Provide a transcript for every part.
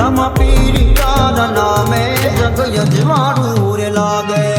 रामा पीर तारा नामे जग यजमारू रे लागे।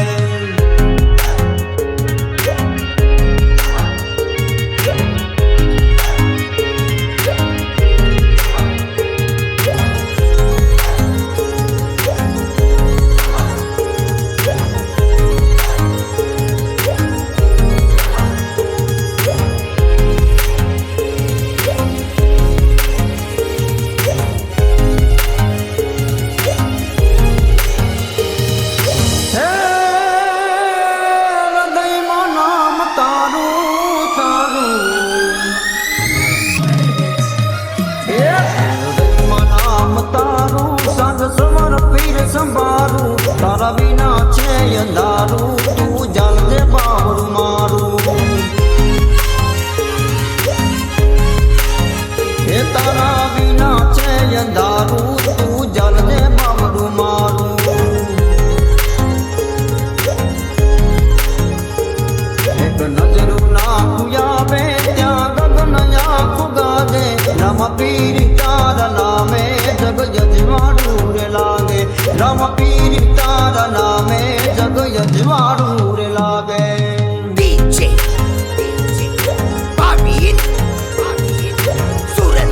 संभारू तारा बिना छे अंधारू तू जल दे बावरू मारू हे तारा बिना छे अंधारू तू जल दे बावरू मारू। एक नजरू नाखू आवे त्या गगन आखू गाजे रामा पीर तारा नामे जग यजमारू रे लागे। रामा पीर तारा नामे जग यजमारू रे लागे। DJ Parveen Surat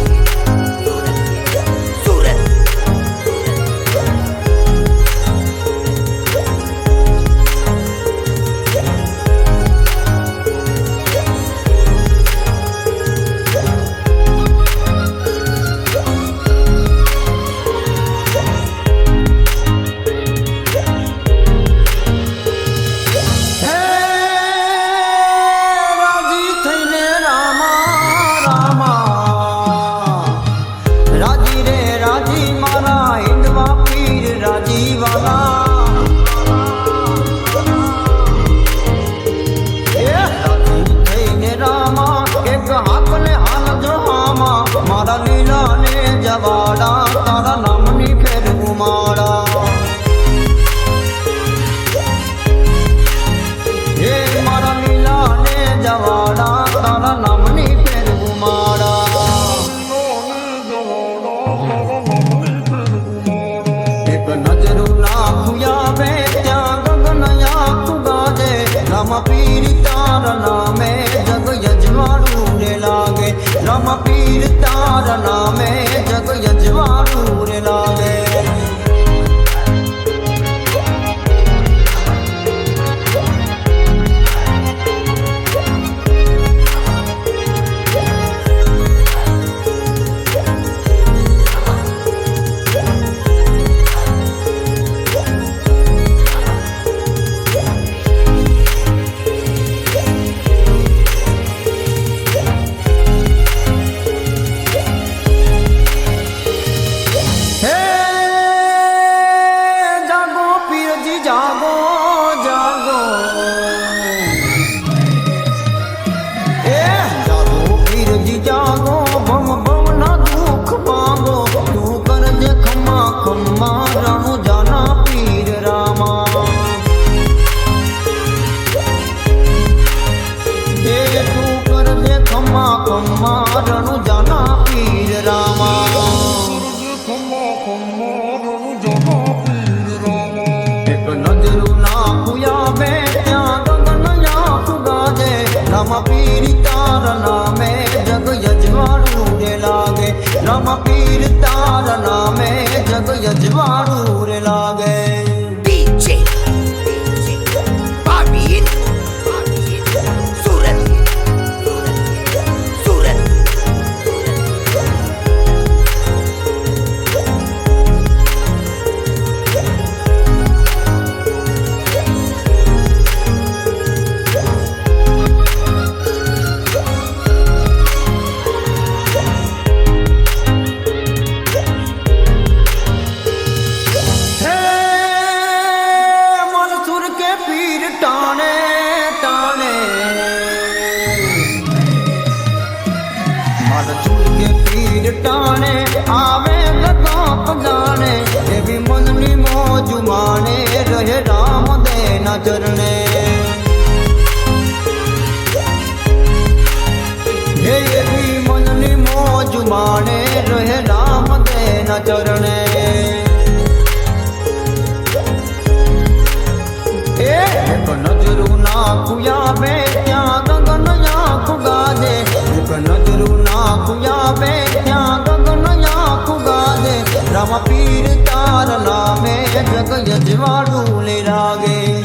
मारा लीला ने जवाड़ा तारा नामनी फिर घुमाड़ा। ये मारा लीला ने जवाड़ा तारा नामनी फिर घुमाड़ा। एक नजरू नाखू आवे त्या गगन आखू गाजे रामा पीर तारा नामे जग यजमारू रे लागे। रामा पीर तारा नामे जग यजमारू रे लागे। रणु जाना पीर रामा। एक नजरू नाखू आवे त्या गगन आखू गाजे रामा पीर तारा नामे जग यजमारू रे लागे। रामा पीर तारा नामे जग यजमारू रे लागे। DJ Parveen Surat टाने आवे लताप जाने ये भी मननी मौज माने रहे राम दे न चरणे। ये भी मननी मौज माने रहे राम दे न चरणे। આવે ત્યાં ગગન આખું ગાજે રામા પીર તારા નામે જગ યજવાડું લે લાગે